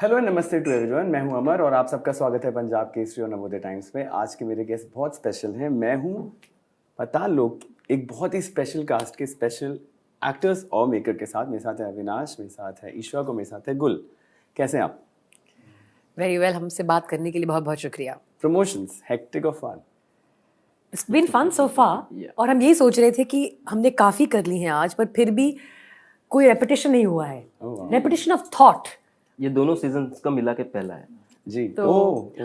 Hello नमस्ते to everyone, मैं हूं अमर और आप सबका स्वागत है पंजाब केसरी और नवोदय टाइम्स में। आज के मेरे गेस्ट बहुत स्पेशल हैं। मैं हूं पताल लोक, एक बहुत ही स्पेशल कास्ट के स्पेशल एक्टर्स और मेकर के साथ। मेरे साथ है अविनाश, मेरे साथ है ईश्वर को, मेरे साथ है गुल। कैसे हैं आप? वेरी वेल, हमसे बात करने के लिए बहुत बहुत शुक्रिया। प्रमोशंस हेक्टिक और fun? It's been fun so far. और हम यही सोच रहे थे कि हमने काफ़ी कर ली हैं आज, पर फिर भी कोई रेपिटेशन नहीं हुआ है। Repetition of thought. ये दोनों सीजन्स का मिला के पहला है जी। तो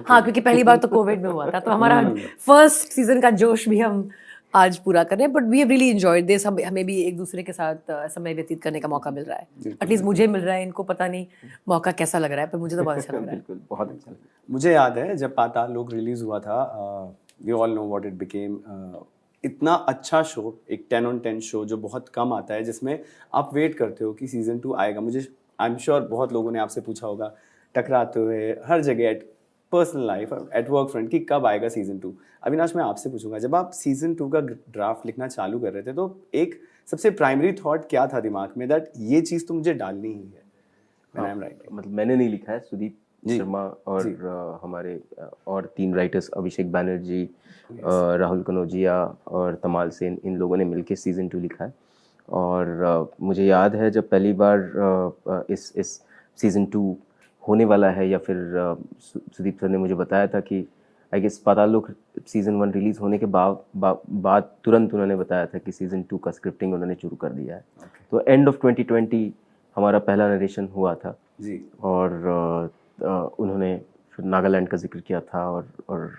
हाँ, क्योंकि पहली बार तो कोविड में हुआ था, तो हमारा फर्स्ट सीजन का जोश भी हम आज पूरा कर रहे हैं। But we have really enjoyed this. हमें भी एक दूसरे के साथ समय व्यतीत करने का मौका मिल रहा है। एटलीस्ट मुझे मिल रहा है, इनको पता नहीं मौका कैसा लग रहा है, पर मुझे तो बहुत अच्छा लग रहा है। बिल्कुल, बहुत अच्छा लगा। मुझे याद है जब पाताल लोक रिलीज हुआ था, we all know what it became. इतना अच्छा शो, एक 10 on 10 शो जो बहुत कम आता है, जिसमें आप वेट करते हो कि सीजन 2 आएगा। मुझे आई एम श्योर बहुत लोगों ने आपसे पूछा होगा टकराते हुए हर जगह, eight personal life, at work front, कि कब आएगा सीजन 2। अविनाश, मैं आपसे पूछूंगा, जब आप सीजन 2 का ड्राफ्ट लिखना चालू कर रहे थे तो एक सबसे प्राइमरी थॉट क्या था दिमाग में, दैट ये चीज़ तो मुझे डालनी ही है? हाँ, मतलब मैंने नहीं लिखा है, सुदीप शर्मा और हमारे और 3 राइटर्स, अभिषेक बैनर्जी, राहुल कनौजिया और तमाल सेन, इन लोगों ने मिलकर सीजन 2 लिखा है। और मुझे याद है जब पहली बार इस सीजन 2 होने वाला है, या फिर सुदीप सर ने मुझे बताया था कि आई गेस पाताल लोक सीजन 1 रिलीज होने के बाद तुरंत उन्होंने बताया था कि सीजन 2 का स्क्रिप्टिंग उन्होंने शुरू कर दिया है। तो एंड ऑफ 2020 हमारा पहला नरेशन हुआ था जी। और उन्होंने फिर नागालैंड का जिक्र किया था और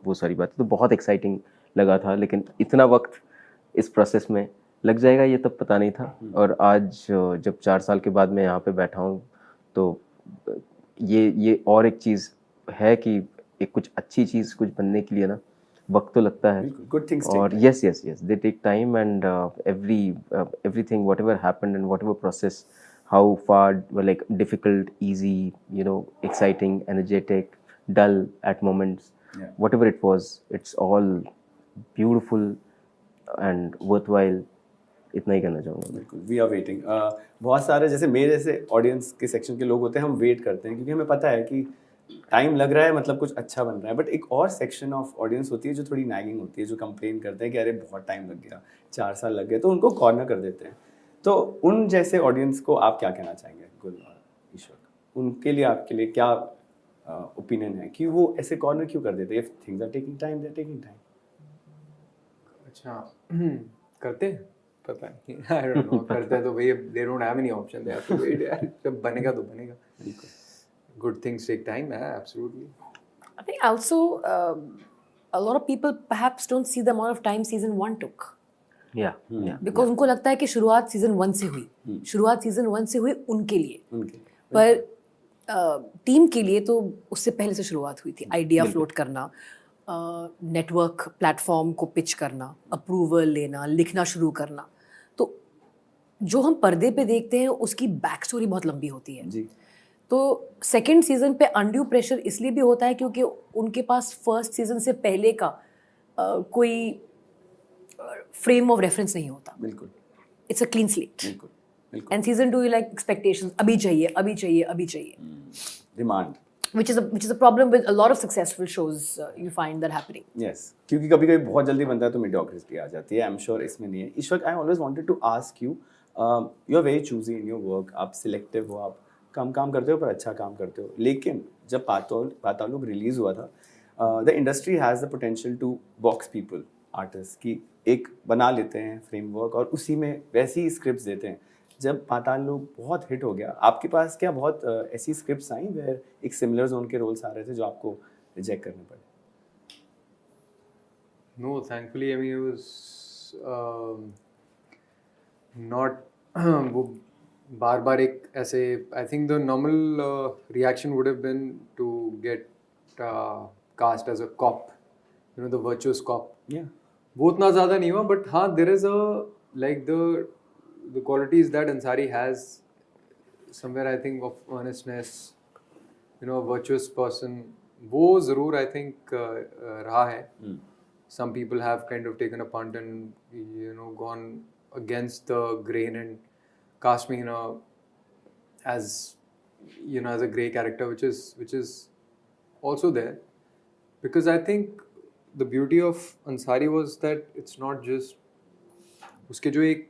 वो सारी बातें, तो बहुत एक्साइटिंग लगा था। लेकिन इतना वक्त इस प्रोसेस में लग जाएगा ये तब पता नहीं था। और आज जब 4 साल के बाद मैं यहाँ पे बैठा हूँ, तो ये और एक चीज़ है कि एक कुछ अच्छी चीज़ कुछ बनने के लिए ना वक्त तो लगता है। गुड थिंग्स और yes they take time, and everything whatever happened and whatever process, how far, like difficult, easy, exciting, energetic, dull at moments, whatever it was, it's all beautiful and worthwhile. इतना ही कहना चाहूँगा। बिल्कुल, we are waiting. बहुत सारे जैसे मेरे जैसे audience के सेक्शन के लोग होते हैं, हम वेट करते हैं क्योंकि हमें पता है कि टाइम लग रहा है, मतलब कुछ अच्छा बन रहा है। बट एक और सेक्शन ऑफ ऑडियंस होती है जो थोड़ी नैगिंग होती है, जो कंप्लेन करते हैं कि अरे बहुत टाइम लग गया, 4 साल लग गए, तो उनको कॉर्नर कर देते हैं। तो उन जैसे ऑडियंस को आप क्या कहना चाहेंगे गुल और ईश्वर? उनके लिए आपके लिए क्या ओपिनियन है कि वो ऐसे कॉर्नर क्यों कर देते हैं? If things are taking time, they are taking time. अच्छा, करते हैं, पता नहीं, आई डोंट नो। करते हैं तो भैया they don't have any option, they have to wait यार, जब बनेगा तो बनेगा। Good things take time, absolutely. I think also a lot of people perhaps don't see the amount of time season 1 took. Because उनको लगता है कि शुरुआत सीजन 1 से हुई, शुरुआत सीजन 1 से हुई उनके लिए, पर टीम के लिए तो उससे पहले से शुरुआत हुई थी। आइडिया फ्लोट करना, नेटवर्क प्लेटफॉर्म को पिच करना, अप्रूवल लेना, लिखना शुरू करना। तो जो हम पर्दे पे देखते हैं उसकी बैक स्टोरी बहुत लंबी होती है जी। तो सेकंड सीजन पे अनड्यू प्रेशर इसलिए भी होता है क्योंकि उनके पास फर्स्ट सीजन से पहले का कोई फ्रेम ऑफ रेफरेंस नहीं होता। बिल्कुल, इट्स अ क्लीन स्लेट। बिल्कुल, बिल्कुल। And season 2 you like expectations, अभी चाहिए, अभी चाहिए, अभी चाहिए, demand, which is a problem with a lot of successful shows. You find that happening. yes, क्योंकि कभी कभी बहुत जल्दी बनता है तो mediocrity आ जाती है। आई एम श्योर इसमें नहीं है। Ishwar, I always wanted to ask you, you are very choosy in your work. आप सिलेक्टिव हो, आप कम काम करते हो पर अच्छा काम करते हो। लेकिन जब पाताल लोक रिलीज हुआ था, the industry has the potential to box people, artist, की एक बना लेते हैं फ्रेमवर्क और उसी में वैसी ही स्क्रिप्ट्स देते हैं। जब पाताल लोक बहुत हिट हो गया, आपके पास क्या बहुत ऐसी स्क्रिप्ट्स आई वेयर एक सिमिलर जोन के रोल्स आ रहे थे जो आपको रिजेक्ट करने पड़े? No, thankfully, I mean, it was not वो बार बार एक ऐसे, I think the normal reaction would have been to get cast as a cop, you know, the virtuous cop. वो उतना ज़्यादा नहीं हुआ, बट हाँ, there is a like the qualities that Ansari has somewhere, I think, of honestness, you know, virtuous person, वो ज़रूर I think रहा है। Some people have kind of taken a punt and, you know, gone against the grain and cast me in a as you know, as a grey character, which is also there, because I think the beauty of Ansari was that it's not just उसके जो एक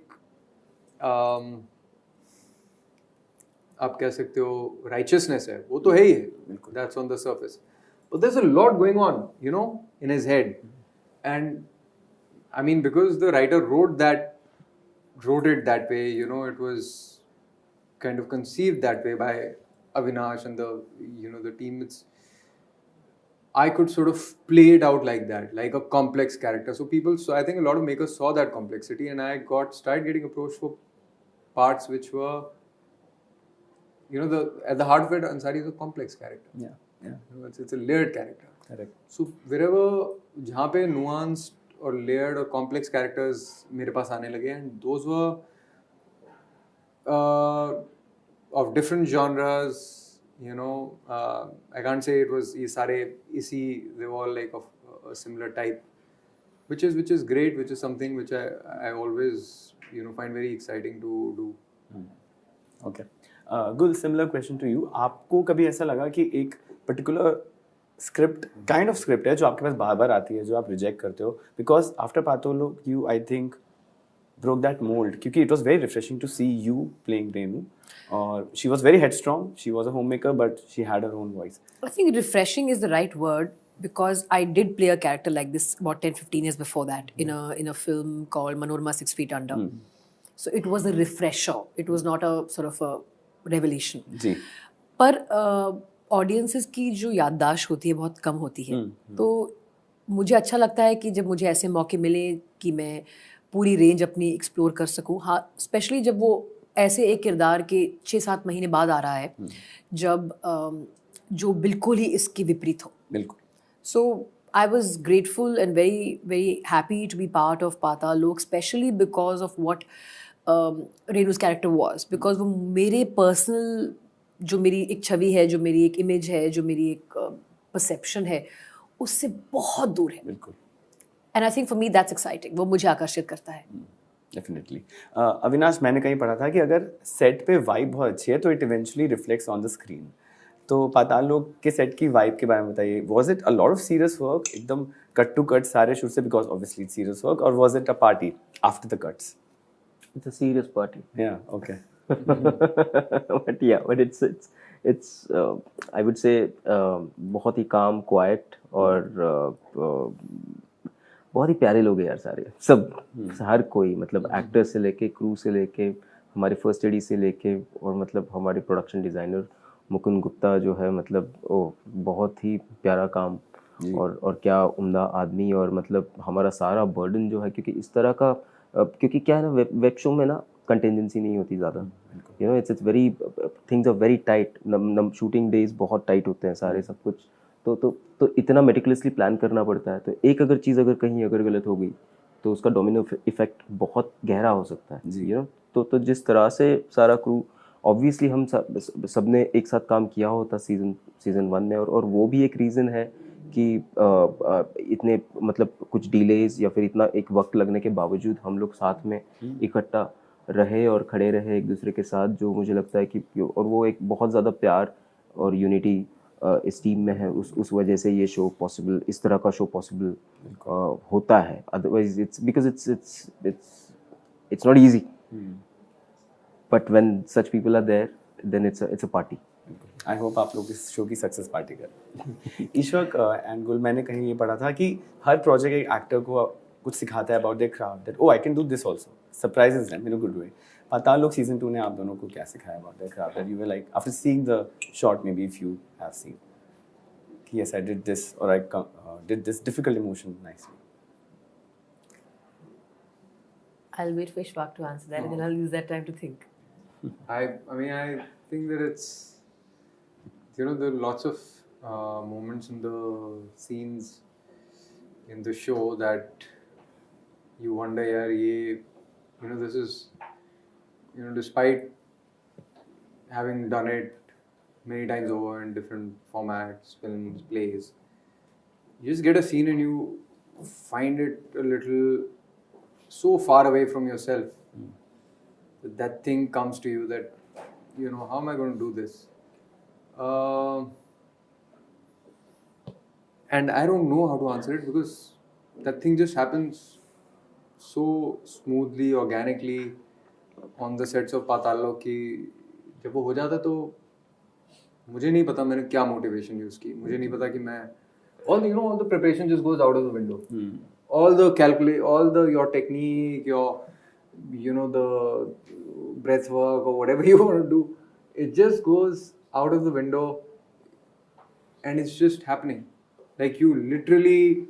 आप कह सकते हो righteousness है, वो तो है ही है, that's on the surface, but there's a lot going on, you know, in his head, and I mean, because the writer wrote it that way, you know, it was kind of conceived that way by Avinash and the team. I could sort of play it out like that, like a complex character. So I think a lot of makers saw that complexity, and I started getting approached for parts which were, you know, at the heart of it, Ansari is a complex character. Yeah. You know, it's a layered character. Correct. So wherever जहाँ पे nuanced or layered or complex characters मेरे पास आने लगे, and those were of different genres. You know, I can't say it was ये were all like of a similar type, which is great, which is something which I always, you know, find very exciting to do. Okay. Gul, similar question to you. आपको कभी ऐसा लगा कि एक particular kind of script है जो आपके पास बार-बार आती है, जो आप reject करते हो? Because after Paatolok, you, I think, broke that mold, क्योंकि it was very refreshing to see you playing Renu. She was very headstrong. She was a homemaker, but she had her own voice. I think refreshing is the right word, because I did play a character like this about 10-15 years before that in a film called Manorama 6 Feet Under. So it was a refresher. It was not a sort of a revelation. जी. पर audiences की जो याददाश्त होती है बहुत कम होती है. तो मुझे अच्छा लगता है कि जब मुझे ऐसे मौके मिले कि मैं पूरी रेंज अपनी एक्सप्लोर कर सकूं. हाँ, स्पेशली जब वो ऐसे एक किरदार के 6-7 महीने बाद आ रहा है, जब जो बिल्कुल ही इसके विपरीत हो. बिल्कुल. So I was grateful and very, very happy to be part of Paatolok, especially because of what Renu's character was. Because वो मेरे personal, जो मेरी एक छवि है, जो मेरी एक image है, जो मेरी एक perception है, उससे बहुत दूर है. बिल्कुल. And I think for me that's exciting. वो मुझे आकर्षित करता है. Definitely. अविनाश, मैंने कहीं पढ़ा था कि अगर सेट पे वाइब बहुत अच्छी है तो it eventually reflects on the screen. तो पातालोक के सेट की वाइब के बारे में बताइए. Was it a lot of serious work, एकदम कट टू कट सारे शूट से, because obviously it's serious work, और was it a party after the cuts? It's a serious party. Yeah, okay. but it's I would say बहुत ही calm, quiet और बहुत ही प्यारे लोग हैं यार सारे, सब हर कोई, मतलब एक्टर से लेके क्रू से लेके हमारे फर्स्ट एडी से लेके, और मतलब हमारे प्रोडक्शन डिज़ाइनर मुकुंद गुप्ता जो है, मतलब वो बहुत ही प्यारा काम और क्या उम्दा आदमी. और मतलब हमारा सारा बर्डन जो है, क्योंकि इस तरह का, क्योंकि क्या है ना, वेब शो में ना कंटेंजेंसी नहीं होती ज़्यादा. You know, it's very, things are very tight. Shooting days बहुत टाइट होते हैं सारे, सब कुछ. तो इतना मेटिकुलसली प्लान करना पड़ता है. तो एक अगर चीज़ अगर कहीं अगर गलत हो गई तो उसका डोमिनो इफेक्ट बहुत गहरा हो सकता है. यू नो, तो जिस तरह से सारा क्रू, ऑब्वियसली हम सब ने एक साथ काम किया होता सीज़न 1 में, और वो भी एक रीज़न है कि इतने मतलब कुछ डिलेज या फिर इतना एक वक्त लगने के बावजूद हम लोग साथ में इकट्ठा रहे और खड़े रहे एक दूसरे के साथ, जो मुझे लगता है कि, और वो एक बहुत ज़्यादा प्यार और यूनिटी इस टीम में है. उस वजह से ये शो पॉसिबल, इस तरह का शो पॉसिबल होता है. Otherwise it's because it's not easy, but when such people are there then it's a party. I hope आप लोग इस शो की सक्सेस पार्टी करें. ईश्वक एंड गुल, मैंने कहीं ये पढ़ा था कि हर प्रोजेक्ट एक एक्टर को कुछ सिखाता है about their craft, that I can do this also, surprises them in a good way. Paatal Lok season 2 ने आप दोनों को क्या सिखाया about their craft, that you were like after seeing the shot, maybe if you have seen, कि yes I did this, और I did this difficult emotion nicely. I'll wait for Ishwak to answer that, and then I'll use that time to think. I mean, I think that it's, you know, there are lots of moments in the scenes in the show that you wonder, yaar, you know, this is, you know, despite having done it many times over in different formats, films, plays, you just get a scene and you find it a little so far away from yourself. That thing comes to you that, you know, how am I going to do this? And I don't know how to answer it because that thing just happens so smoothly, organically on the sets of Paatal Lok कि जब वो हो जाता तो मुझे नहीं पता मैंने क्या motivation use की, मुझे नहीं पता कि मैं all the preparation just goes out of the window. All the your technique, your the breath work or whatever you want to do, it just goes out of the window and it's just happening. Like you literally,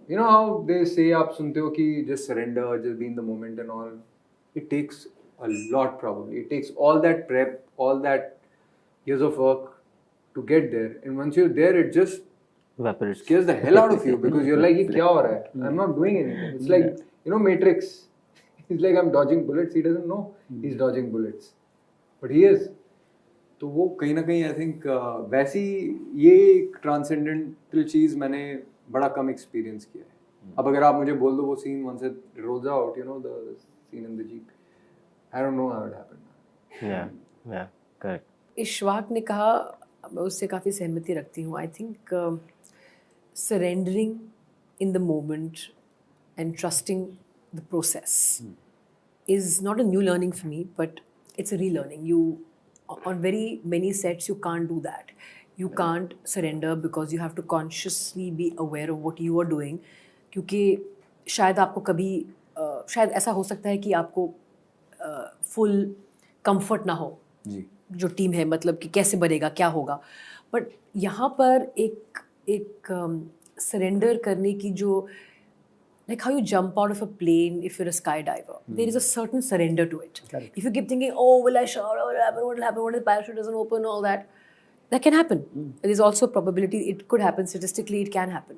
you know how they say आप सुनते हो कि just surrender, just be in the moment and all. It takes a lot probably. It takes all that prep, all that years of work to get there. And once you're there, it just evaporates. Scares the hell out of you because you're like, ये क्या हो रहा है? I'm not doing anything. It's like, Matrix. It's like I'm dodging bullets. He doesn't know he's dodging bullets. But he is. तो वो कहीं ना कहीं आई थिंक वैसी ये एक ट्रांसेंडेंटल चीज़ मैंने बड़ा कम एक्सपीरियंस किया है. अब अगर आप मुझे बोल दो वो scene once it rolls out, the scene in the jeep, I don't know how it happened. Yeah correct. Ishfaq ने कहा, मैं उससे काफ़ी सहमति रखती हूँ. I think surrendering in the moment and trusting the process is not a new learning for me, but it's a relearning. On very many sets, you can't do that. You can't surrender because you have to consciously be aware of what you are doing. क्योंकि शायद आपको कभी शायद ऐसा हो सकता है कि आपको full comfort ना हो जी. जो टीम है, मतलब कि कैसे बनेगा, क्या होगा. बट यहाँ पर एक सरेंडर करने की जो, like how you jump out of a plane if you're a skydiver. There is a certain surrender to it. Correct. If you keep thinking, oh, will I shout, what will happen, what if the parachute doesn't open, all that can happen. There is also a probability it could happen, statistically it can happen.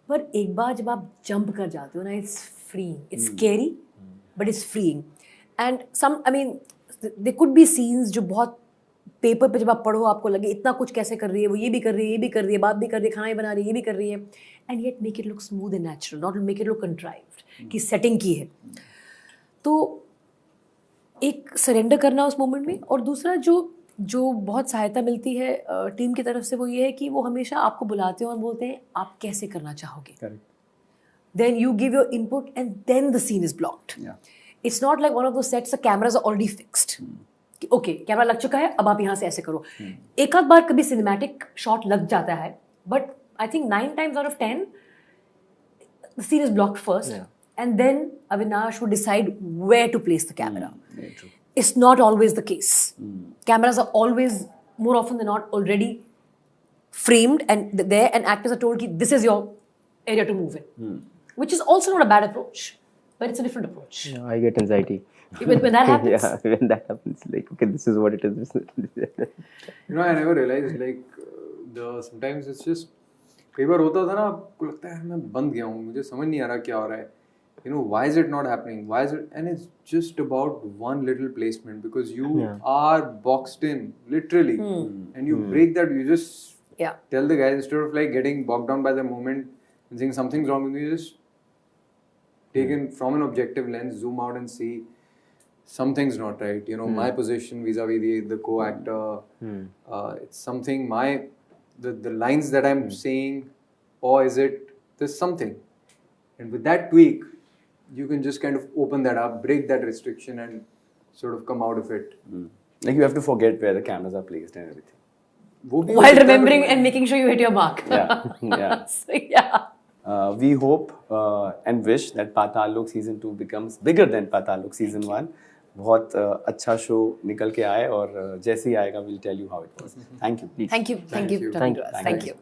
पर एक बार जब आप jump कर जाते हो ना, it's freeing. It's scary, but it's freeing. And there could be scenes जो बहुत पेपर पे जब आप पढ़ो आपको लगे इतना कुछ कैसे कर रही है, वो ये भी कर रही है, ये भी कर रही है, बात भी कर रही है, खाना भी बना रही है, ये भी कर रही है, and yet make it look smooth and natural, not make it look contrived कि सेटिंग की है. तो एक सरेंडर करना उस मोमेंट में. और दूसरा जो बहुत सहायता मिलती है टीम की तरफ से, वो ये है कि वो हमेशा आपको बुलाते हैं और बोलते हैं आप कैसे करना चाहोगे. Then you give your input and then the scene is blocked. It's not like one of those sets the cameras are already fixed. Okay, camera लग चुका है, अब आप यहाँ से ऐसे करो. एक आध बार कभी सिनेमैटिक शॉट लग जाता है, but I think 9 times out of 10 the scene is blocked first, and then Avinash would decide where to place the camera. It's not always the case. Cameras are always, more often than not, already framed and there, and actors are told that this is your area to move in, which is also not a bad approach, but it's a different approach. Yeah, I get anxiety. When that happens. Yeah, when that happens, like, okay, this is what it is. I never realized, like, sometimes it's just, कई बार होता था ना, आपको लगता है मैं बंद गया हूँ, मुझे समझ नहीं आ रहा क्या हो रहा है. Why is it not happening? Why is it? And it's just about one little placement because you are boxed in, literally. And you break that, you just tell the guys, instead of like getting bogged down by the moment and saying something's wrong with you, just take in from an objective lens, zoom out and see something's not right. My position vis-a-vis the co-actor, it's something, the lines that I'm saying, or is it, there's something. And with that tweak, you can just kind of open that up, break that restriction and sort of come out of it. Like you have to forget where the cameras are placed and everything. While remembering and making sure you hit your mark. Yeah. So, yeah. We hope and wish that Paatal Lok season 2 becomes bigger than Paatal Lok season 1. बहुत अच्छा show निकल के आए और जैसे ही आएगा we'll tell you how it was. Thank you. Thank you. Thank you. Thank you. Thank you.